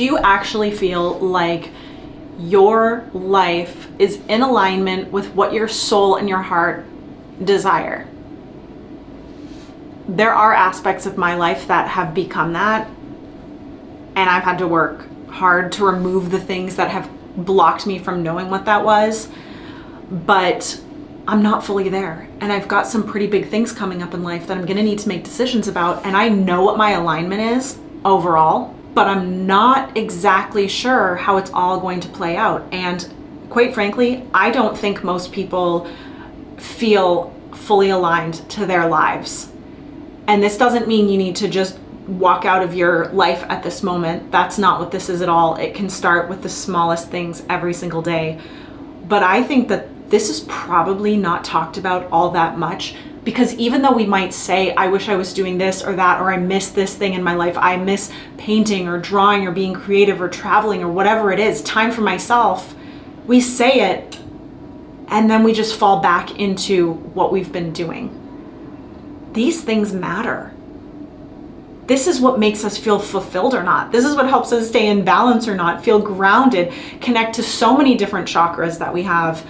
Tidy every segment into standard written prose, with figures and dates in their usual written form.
Do you actually feel like your life is in alignment with what your soul and your heart desire? There are aspects of my life that have become that, and I've had to work hard to remove the things that have blocked me from knowing what that was, but I'm not fully there. And I've got some pretty big things coming up in life that I'm gonna need to make decisions about, and I know what my alignment is overall, but I'm not exactly sure how it's all going to play out. And quite frankly, I don't think most people feel fully aligned to their lives. And this doesn't mean you need to just walk out of your life at this moment. That's not what this is at all. It can start with the smallest things every single day. But I think that this is probably not talked about all that much, because even though we might say, I wish I was doing this or that, or I miss this thing in my life, I miss painting or drawing or being creative or traveling or whatever it is, time for myself, we say it and then we just fall back into what we've been doing. These things matter. This is what makes us feel fulfilled or not. This is what helps us stay in balance or not, feel grounded, connect to so many different chakras that we have.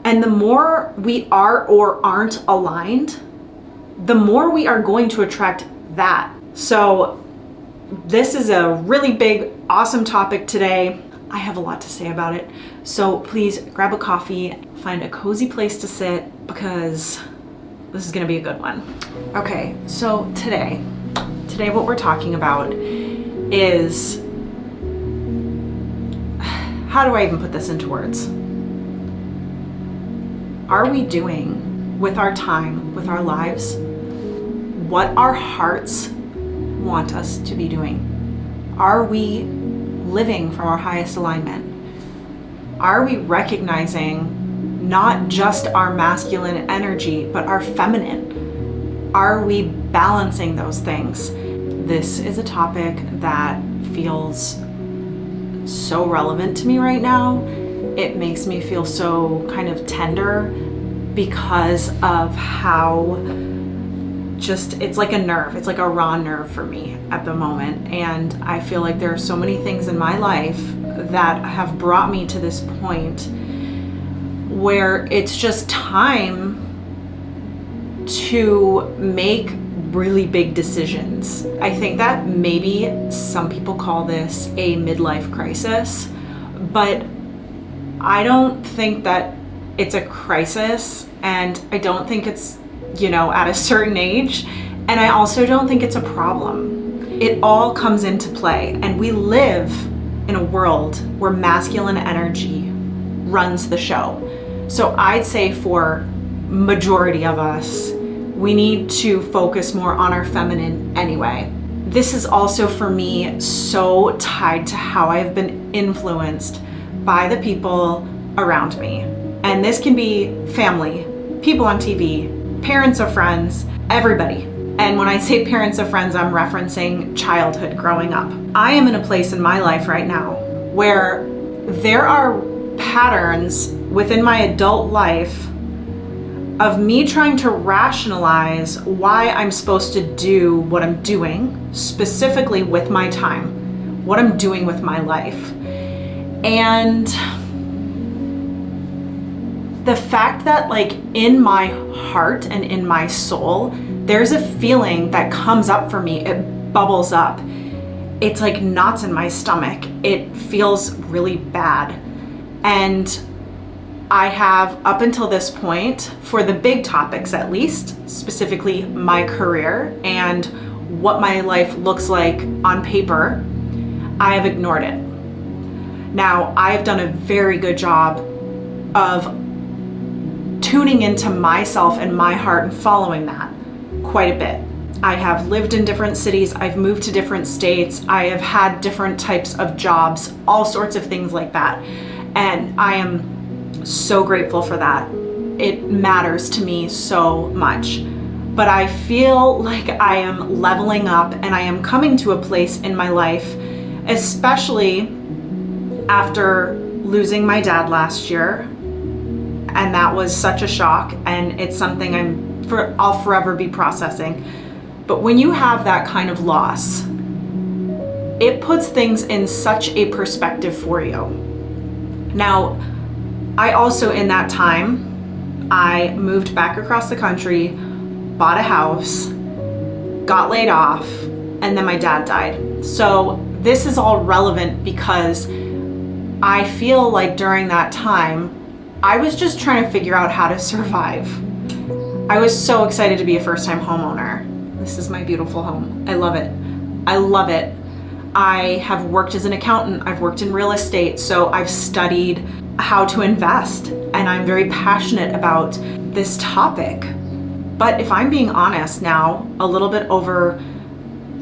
And the more we are or aren't aligned, the more we are going to attract that. So this is a really big, awesome topic today. I have a lot to say about it. So please grab a coffee, find a cozy place to sit, because this is gonna be a good one. Okay, so today what we're talking about is, how do I even put this into words? Are we doing with our time, with our lives, what our hearts want us to be doing? Are we living from our highest alignment? Are we recognizing not just our masculine energy, but our feminine? Are we balancing those things? This is a topic that feels so relevant to me right now. It makes me feel so kind of tender because of how it's like a nerve. It's like a raw nerve for me at the moment. And I feel like there are so many things in my life that have brought me to this point where it's just time to make really big decisions. I think that maybe some people call this a midlife crisis, but I don't think that it's a crisis, and I don't think it's, at a certain age, and I also don't think it's a problem. It all comes into play, and we live in a world where masculine energy runs the show. So I'd say for majority of us, we need to focus more on our feminine anyway. This is also for me so tied to how I've been influenced by the people around me. And this can be family, people on TV, parents of friends, everybody. And when I say parents of friends, I'm referencing childhood, growing up. I am in a place in my life right now where there are patterns within my adult life of me trying to rationalize why I'm supposed to do what I'm doing, specifically with my time, what I'm doing with my life. And the fact that in my heart and in my soul, there's a feeling that comes up for me, it bubbles up. It's like knots in my stomach. It feels really bad. And I have, up until this point, for the big topics at least, specifically my career and what my life looks like on paper, I have ignored it. Now, I've done a very good job of tuning into myself and my heart and following that quite a bit. I have lived in different cities, I've moved to different states, I have had different types of jobs, all sorts of things like that. And I am so grateful for that. It matters to me so much. But I feel like I am leveling up and I am coming to a place in my life, especially after losing my dad last year. And that was such a shock, and it's something I'll forever be processing. But when you have that kind of loss, it puts things in such a perspective for you. Now, I also, in that time, I moved back across the country, bought a house, got laid off, and then my dad died. So this is all relevant because I feel like during that time, I was just trying to figure out how to survive. I was so excited to be a first-time homeowner. This is my beautiful home. I love it. I love it. I have worked as an accountant. I've worked in real estate. So I've studied how to invest, and I'm very passionate about this topic. But if I'm being honest now, a little bit over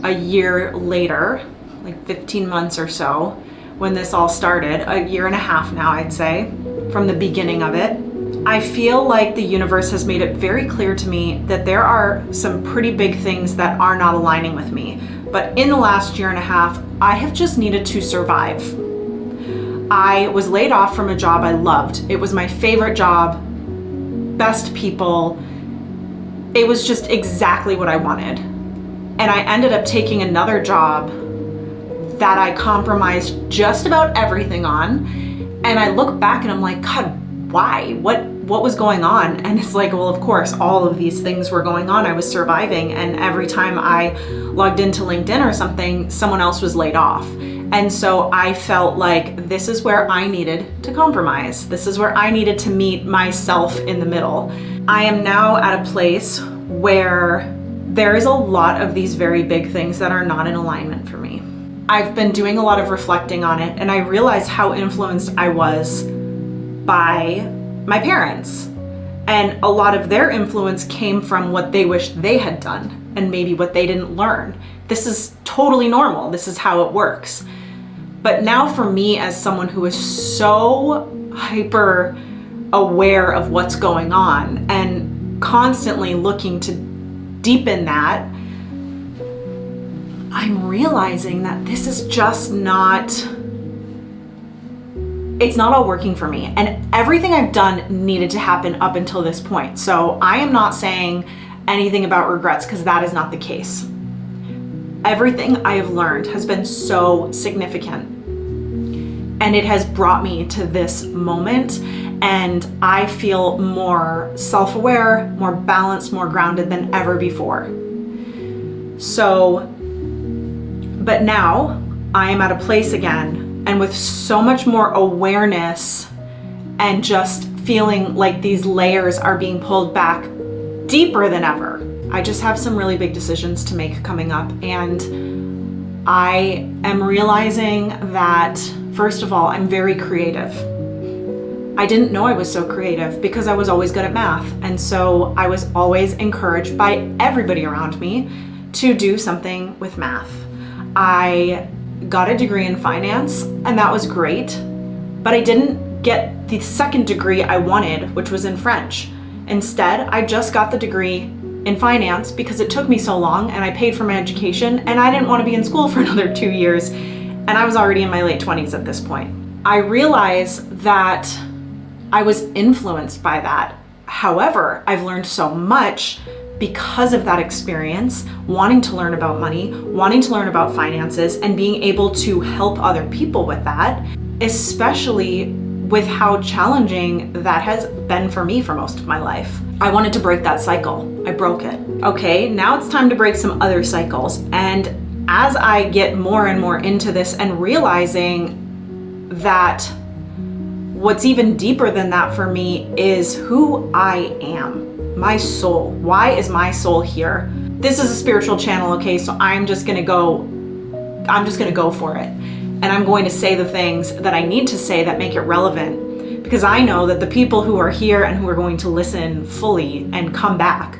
a year later, like 15 months or so, when this all started, a year and a half now, I'd say, from the beginning of it, I feel like the universe has made it very clear to me that there are some pretty big things that are not aligning with me. But in the last year and a half, I have just needed to survive. I was laid off from a job I loved. It was my favorite job, best people. It was just exactly what I wanted. And I ended up taking another job that I compromised just about everything on. And I look back and I'm like, God, why? What was going on? And it's like, well, of course, all of these things were going on. I was surviving. And every time I logged into LinkedIn or something, someone else was laid off. And so I felt like this is where I needed to compromise. This is where I needed to meet myself in the middle. I am now at a place where there is a lot of these very big things that are not in alignment for me. I've been doing a lot of reflecting on it, and I realized how influenced I was by my parents. And a lot of their influence came from what they wished they had done and maybe what they didn't learn. This is totally normal. This is how it works. But now for me, as someone who is so hyper aware of what's going on and constantly looking to deepen that, I'm realizing that this is just not, it's not all working for me. And everything I've done needed to happen up until this point. So I am not saying anything about regrets, because that is not the case. Everything I have learned has been so significant. And it has brought me to this moment. And I feel more self-aware, more balanced, more grounded than ever before. So, but now I am at a place again, and with so much more awareness and just feeling like these layers are being pulled back deeper than ever. I just have some really big decisions to make coming up, and I am realizing that, first of all, I'm very creative. I didn't know I was so creative because I was always good at math, and so I was always encouraged by everybody around me to do something with math. I got a degree in finance, and that was great, but I didn't get the second degree I wanted, which was in French. Instead, I just got the degree in finance because it took me so long and I paid for my education, and I didn't want to be in school for another 2 years, and I was already in my late 20s at this point. I realized that I was influenced by that. However, I've learned so much because of that experience, wanting to learn about money, wanting to learn about finances, and being able to help other people with that, especially with how challenging that has been for me for most of my life. I wanted to break that cycle. I broke it. Okay, now it's time to break some other cycles. And as I get more and more into this and realizing that what's even deeper than that for me is who I am. My soul. Why is my soul here? This is a spiritual channel, okay? So I'm just gonna go for it. And I'm going to say the things that I need to say that make it relevant, because I know that the people who are here and who are going to listen fully and come back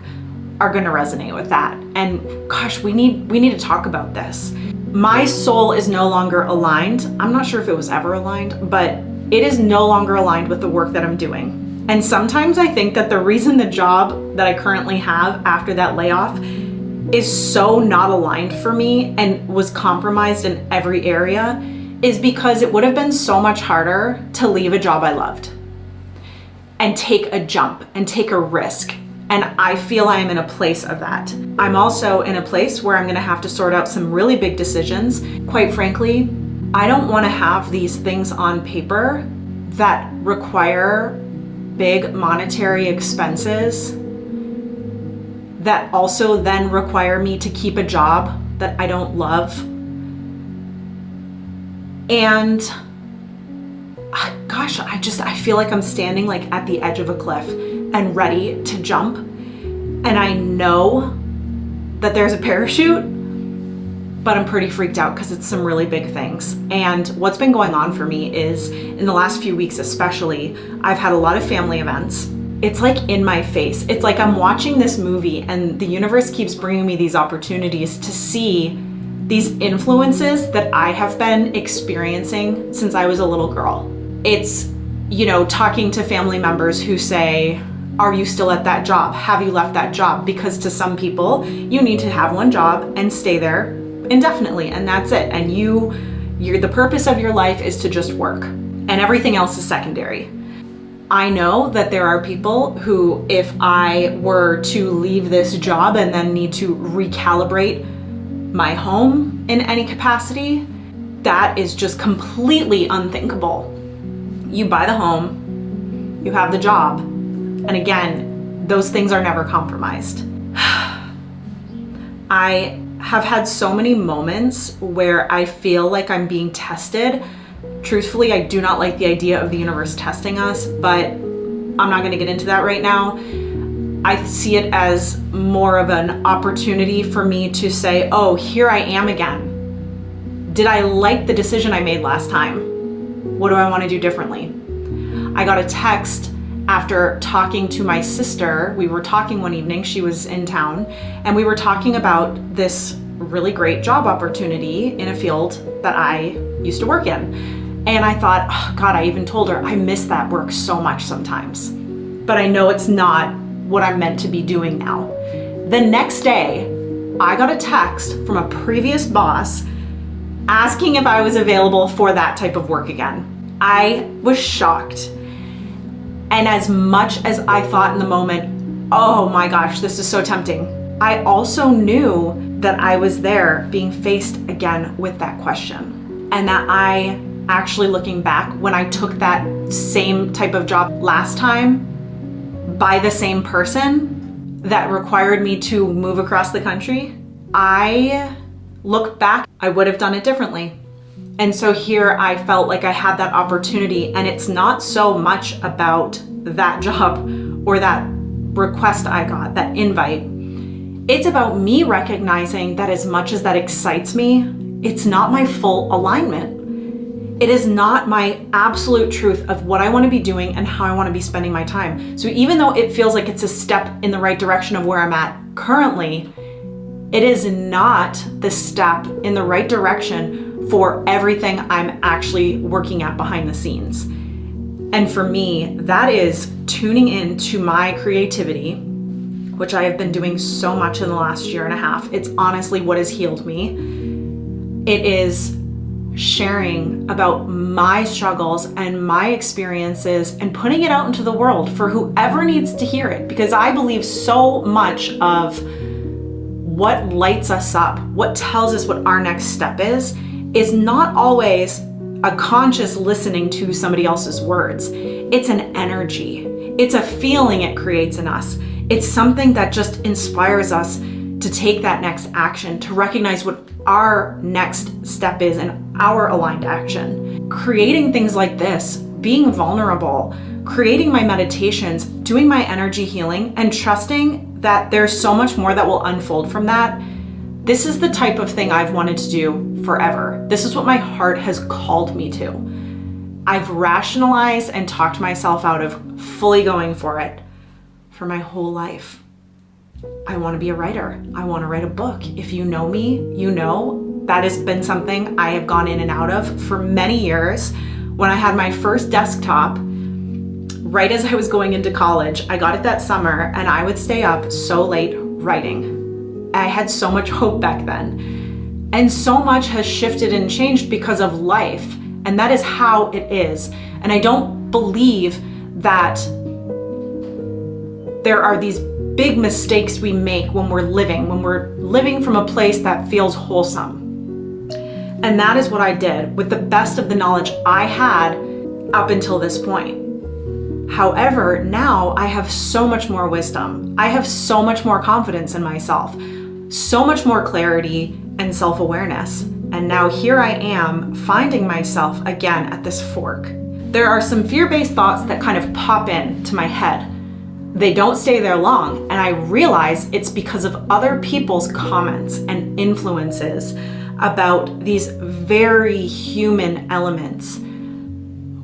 are gonna resonate with that. And gosh, we need to talk about this. My soul is no longer aligned. I'm not sure if it was ever aligned, but it is no longer aligned with the work that I'm doing. And sometimes I think that the reason the job that I currently have after that layoff is so not aligned for me and was compromised in every area is because it would have been so much harder to leave a job I loved and take a jump and take a risk And I feel I am in a place of that. I'm also in a place where I'm gonna have to sort out some really big decisions. Quite frankly, I don't wanna have these things on paper that require big monetary expenses that also then require me to keep a job that I don't love. And gosh, I feel like I'm standing like at the edge of a cliff and ready to jump. And I know that there's a parachute, but I'm pretty freaked out because it's some really big things. And what's been going on for me is, in the last few weeks especially, I've had a lot of family events. It's like in my face. It's like I'm watching this movie and the universe keeps bringing me these opportunities to see these influences that I have been experiencing since I was a little girl. It's, talking to family members who say, are you still at that job? Have you left that job? Because to some people, you need to have one job and stay there indefinitely, and that's it. And the purpose of your life is to just work, and everything else is secondary. I know that there are people who, if I were to leave this job and then need to recalibrate my home in any capacity, that is just completely unthinkable. You buy the home, you have the job, and again, those things are never compromised. I have had so many moments where I feel like I'm being tested. Truthfully, I do not like the idea of the universe testing us, but I'm not going to get into that right now. I see it as more of an opportunity for me to say, oh, here I am again. Did I like the decision I made last time? What do I want to do differently? I got a text after talking to my sister. We were talking one evening, she was in town, and we were talking about this really great job opportunity in a field that I used to work in. And I thought, oh God, I even told her, I miss that work so much sometimes, but I know it's not what I'm meant to be doing now. The next day, I got a text from a previous boss asking if I was available for that type of work again. I was shocked. And as much as I thought in the moment, oh my gosh, this is so tempting, I also knew that I was there being faced again with that question. And that I actually, looking back, when I took that same type of job last time by the same person that required me to move across the country, I look back, I would have done it differently. And so here I felt like I had that opportunity, and it's not so much about that job or that request I got, that invite. It's about me recognizing that as much as that excites me, it's not my full alignment. It is not my absolute truth of what I want to be doing and how I want to be spending my time. So even though it feels like it's a step in the right direction of where I'm at currently, it is not the step in the right direction for everything I'm actually working at behind the scenes. And for me, that is tuning into my creativity, which I have been doing so much in the last year and a half. It's honestly what has healed me. It is sharing about my struggles and my experiences and putting it out into the world for whoever needs to hear it, because I believe so much of what lights us up, what tells us what our next step is not always a conscious listening to somebody else's words. It's an energy. It's a feeling it creates in us. It's something that just inspires us to take that next action, to recognize what our next step is and our aligned action. Creating things like this, being vulnerable, creating my meditations, doing my energy healing, and trusting that there's so much more that will unfold from that. This is the type of thing I've wanted to do forever. This is what my heart has called me to. I've rationalized and talked myself out of fully going for it for my whole life. I want to be a writer. I want to write a book. If you know me, you know that has been something I have gone in and out of for many years. When I had my first desktop, right as I was going into college, I got it that summer, and I would stay up so late writing. I had so much hope back then. And so much has shifted and changed because of life. And that is how it is. And I don't believe that there are these big mistakes we make when we're living from a place that feels wholesome. And that is what I did with the best of the knowledge I had up until this point. However, now I have so much more wisdom. I have so much more confidence in myself, so much more clarity and self-awareness. And now here I am finding myself again at this fork. There are some fear-based thoughts that kind of pop into my head. They don't stay there long, and I realize it's because of other people's comments and influences about these very human elements.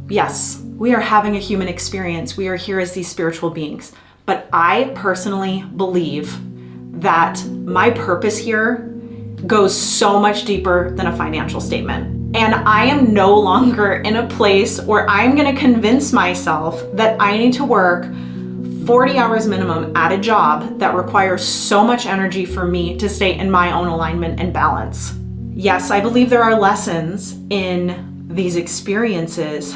Yes, we are having a human experience. We are here as these spiritual beings. But I personally believe that my purpose here goes so much deeper than a financial statement. And I am no longer in a place where I'm going to convince myself that I need to work 40 hours minimum at a job that requires so much energy for me to stay in my own alignment and balance. Yes, I believe there are lessons in these experiences,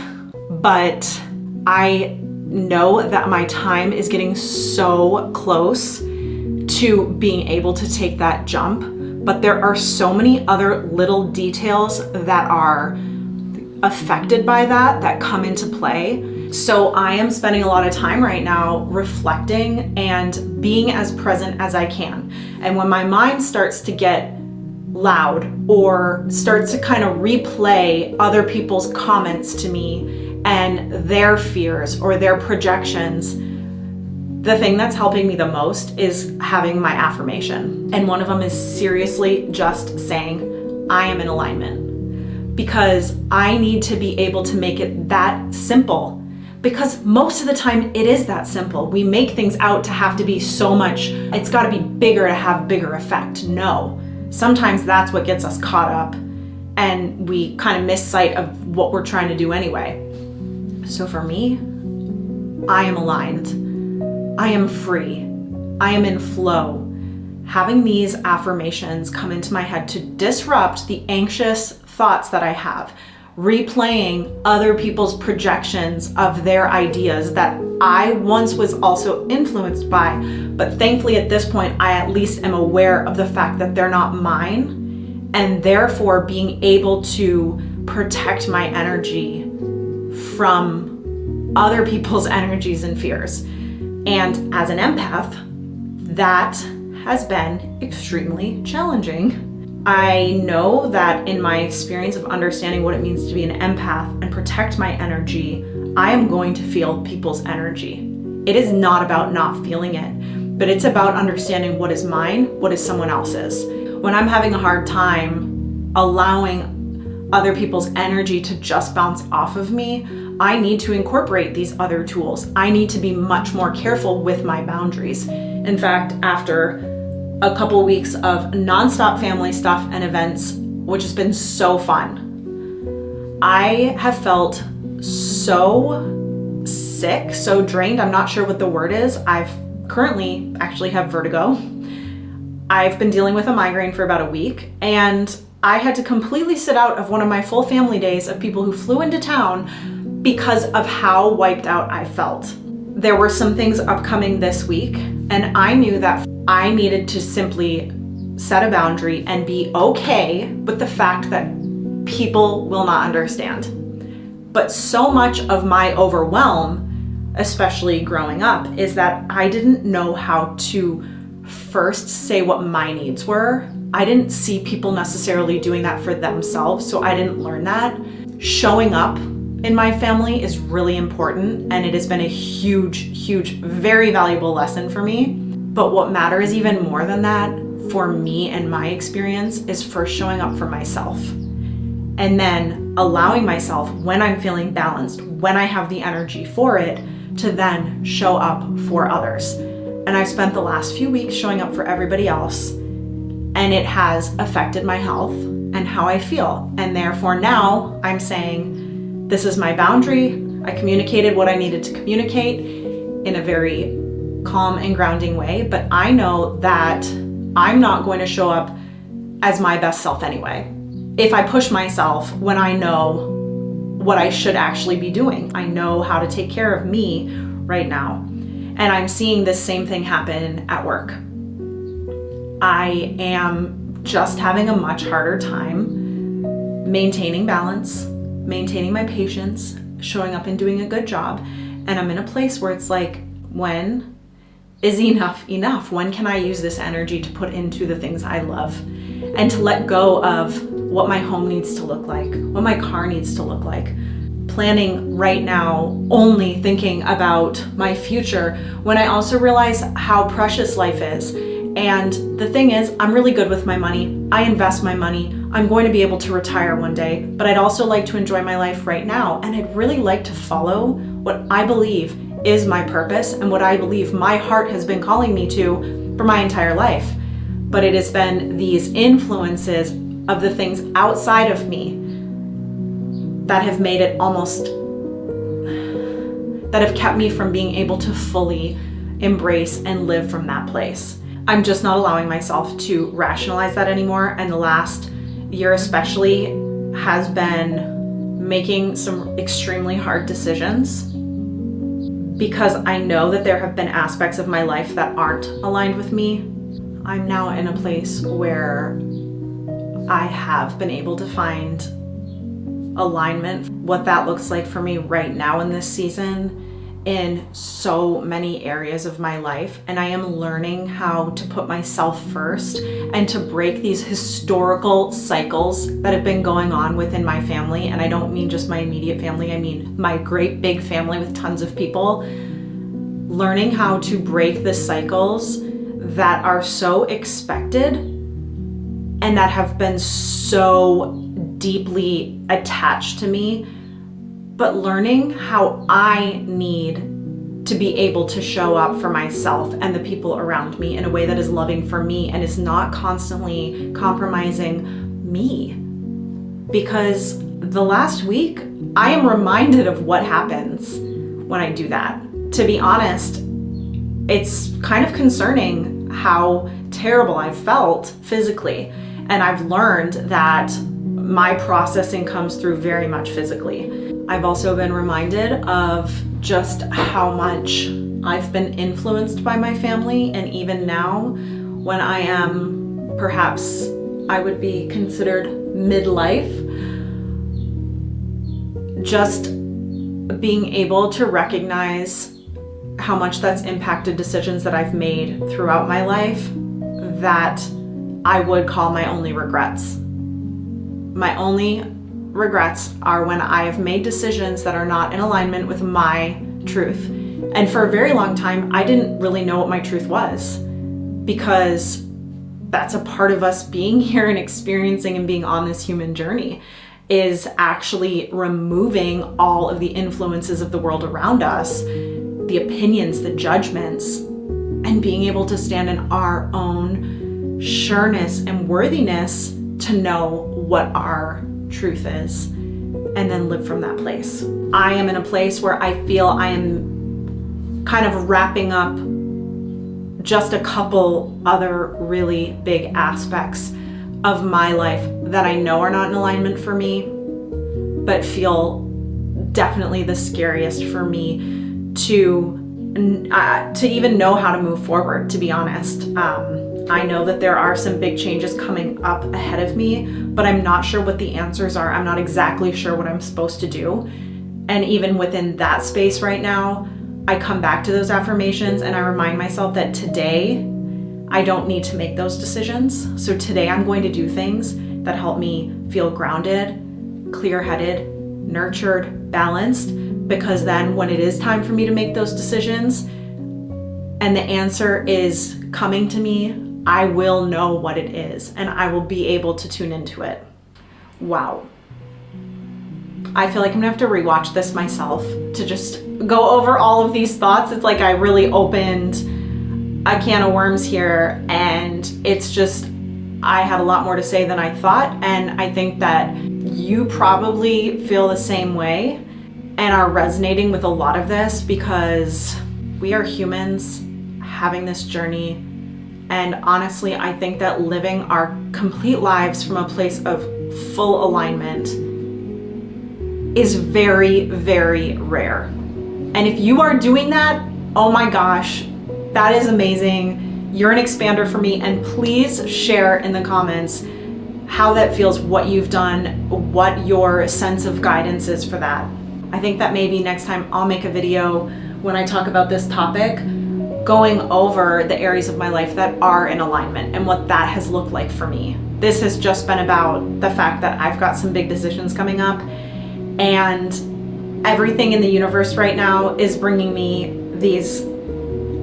but I know that my time is getting so close to being able to take that jump, but there are so many other little details that are affected by that come into play. So I am spending a lot of time right now reflecting and being as present as I can. And when my mind starts to get loud or starts to kind of replay other people's comments to me and their fears or their projections, the thing that's helping me the most is having my affirmation. And one of them is seriously just saying, I am in alignment. Because I need to be able to make it that simple. Because most of the time it is that simple. We make things out to have to be so much, it's got to be bigger to have bigger effect. No. Sometimes that's what gets us caught up and we kind of miss sight of what we're trying to do anyway. So for me, I am aligned. I am free. I am in flow. Having these affirmations come into my head to disrupt the anxious thoughts that I have, replaying other people's projections of their ideas that I once was also influenced by, but thankfully at this point, I at least am aware of the fact that they're not mine, and therefore being able to protect my energy from other people's energies and fears. And as an empath, that has been extremely challenging. I know that in my experience of understanding what it means to be an empath and protect my energy, I am going to feel people's energy. It is not about not feeling it, but it's about understanding what is mine, what is someone else's. When I'm having a hard time allowing other people's energy to just bounce off of me, I need to incorporate these other tools. I need to be much more careful with my boundaries. In fact, after a couple weeks of nonstop family stuff and events, which has been so fun, I have felt so sick, so drained. I'm not sure what the word is. I've currently actually have vertigo. I've been dealing with a migraine for about a week, and I had to completely sit out of one of my full family days of people who flew into town because of how wiped out I felt. There were some things upcoming this week, and I knew that I needed to simply set a boundary and be okay with the fact that people will not understand. But so much of my overwhelm, especially growing up, is that I didn't know how to first say what my needs were. I didn't see people necessarily doing that for themselves, so I didn't learn that. Showing up in my family is really important, and it has been a huge, very valuable lesson for me. But what matters even more than that, for me and my experience, is first showing up for myself. And then allowing myself, when I'm feeling balanced, when I have the energy for it, to then show up for others. And I've spent the last few weeks showing up for everybody else, and it has affected my health and how I feel. And therefore now I'm saying, this is my boundary. I communicated what I needed to communicate in a very calm and grounding way, but I know that I'm not going to show up as my best self anyway. If I push myself when I know what I should actually be doing, I know how to take care of me right now. And I'm seeing this same thing happen at work. I am just having a much harder time maintaining balance, maintaining my patience, showing up and doing a good job. And I'm in a place where it's like, when is enough enough? When can I use this energy to put into the things I love and to let go of what my home needs to look like, what my car needs to look like? Planning right now, only thinking about my future, when I also realize how precious life is. And the thing is, I'm really good with my money. I invest my money. I'm going to be able to retire one day, but I'd also like to enjoy my life right now. And I'd really like to follow what I believe is my purpose and what I believe my heart has been calling me to for my entire life. But it has been these influences of the things outside of me that have made it that have kept me from being able to fully embrace and live from that place. I'm just not allowing myself to rationalize that anymore. And the last year especially has been making some extremely hard decisions because I know that there have been aspects of my life that aren't aligned with me. I'm now in a place where I have been able to find alignment, what that looks like for me right now in this season in so many areas of my life. And I am learning how to put myself first and to break these historical cycles that have been going on within my family. And I don't mean just my immediate family, I mean my great big family with tons of people. Learning how to break the cycles that are so expected and that have been so deeply attached to me, but learning how I need to be able to show up for myself and the people around me in a way that is loving for me and is not constantly compromising me. Because the last week, I am reminded of what happens when I do that. To be honest, it's kind of concerning how terrible I've felt physically. And I've learned that my processing comes through very much physically. I've also been reminded of just how much I've been influenced by my family. And even now, when I am perhaps, I would be considered midlife, just being able to recognize how much that's impacted decisions that I've made throughout my life that I would call my only regrets. My only regrets are when I have made decisions that are not in alignment with my truth. And for a very long time, I didn't really know what my truth was, because that's a part of us being here and experiencing and being on this human journey, is actually removing all of the influences of the world around us, the opinions, the judgments, and being able to stand in our own sureness and worthiness to know what our truth is and then live from that place. I am in a place where I feel I am kind of wrapping up just a couple other really big aspects of my life that I know are not in alignment for me, but feel definitely the scariest for me to even know how to move forward, to be honest. I know that there are some big changes coming up ahead of me, but I'm not sure what the answers are. I'm not exactly sure what I'm supposed to do. And even within that space right now, I come back to those affirmations and I remind myself that today, I don't need to make those decisions. So today I'm going to do things that help me feel grounded, clear-headed, nurtured, balanced, because then when it is time for me to make those decisions and the answer is coming to me, I will know what it is and I will be able to tune into it. Wow. I feel like I'm gonna have to rewatch this myself to just go over all of these thoughts. It's like I really opened a can of worms here, and it's just, I had a lot more to say than I thought. And I think that you probably feel the same way and are resonating with a lot of this, because we are humans having this journey. And honestly, I think that living our complete lives from a place of full alignment is very, very rare. And if you are doing that, oh my gosh, that is amazing. You're an expander for me. And please share in the comments how that feels, what you've done, what your sense of guidance is for that. I think that maybe next time I'll make a video when I talk about this topic, going over the areas of my life that are in alignment and what that has looked like for me. This has just been about the fact that I've got some big decisions coming up, and everything in the universe right now is bringing me these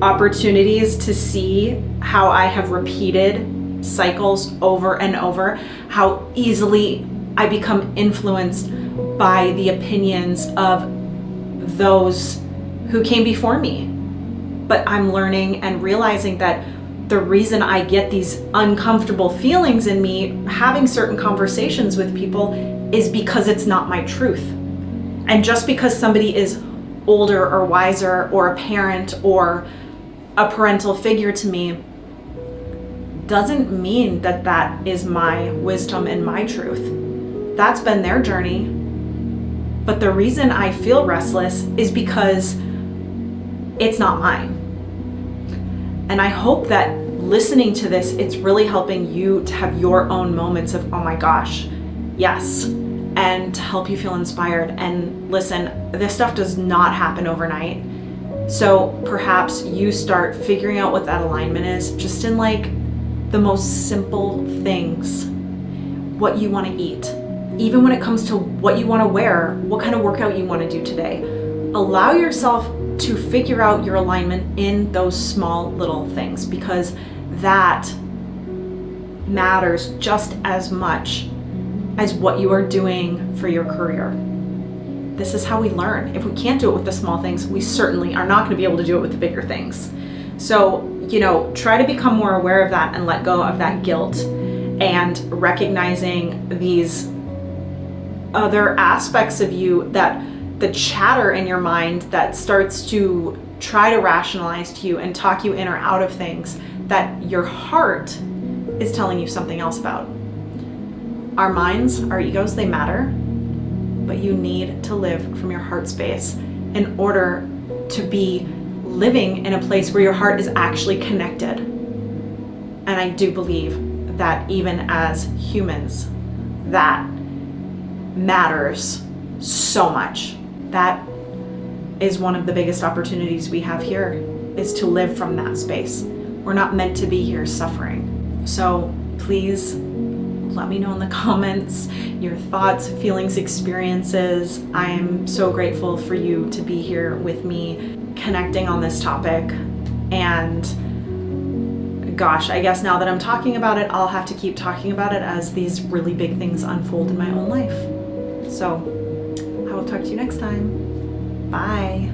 opportunities to see how I have repeated cycles over and over, how easily I become influenced by the opinions of those who came before me. But I'm learning and realizing that the reason I get these uncomfortable feelings in me having certain conversations with people is because it's not my truth. And just because somebody is older or wiser or a parent or a parental figure to me doesn't mean that that is my wisdom and my truth. That's been their journey. But the reason I feel restless is because it's not mine. And I hope that listening to this, it's really helping you to have your own moments of, oh my gosh, yes, and to help you feel inspired. And listen, this stuff does not happen overnight. So perhaps you start figuring out what that alignment is just in like the most simple things. What you want to eat, even when it comes to what you want to wear, what kind of workout you want to do today. Allow yourself to figure out your alignment in those small little things, because that matters just as much as what you are doing for your career. This is how we learn. If we can't do it with the small things, we certainly are not going to be able to do it with the bigger things. So, try to become more aware of that and let go of that guilt, and recognizing these other aspects of you, that the chatter in your mind that starts to try to rationalize to you and talk you in or out of things that your heart is telling you something else about. Our minds, our egos, they matter, but you need to live from your heart space in order to be living in a place where your heart is actually connected. And I do believe that even as humans, that matters so much. That is one of the biggest opportunities we have here, is to live from that space. We're not meant to be here suffering. So please let me know in the comments your thoughts, feelings, experiences. I am so grateful for you to be here with me connecting on this topic. And gosh, I guess now that I'm talking about it, I'll have to keep talking about it as these really big things unfold in my own life. So I will talk to you next time. Bye.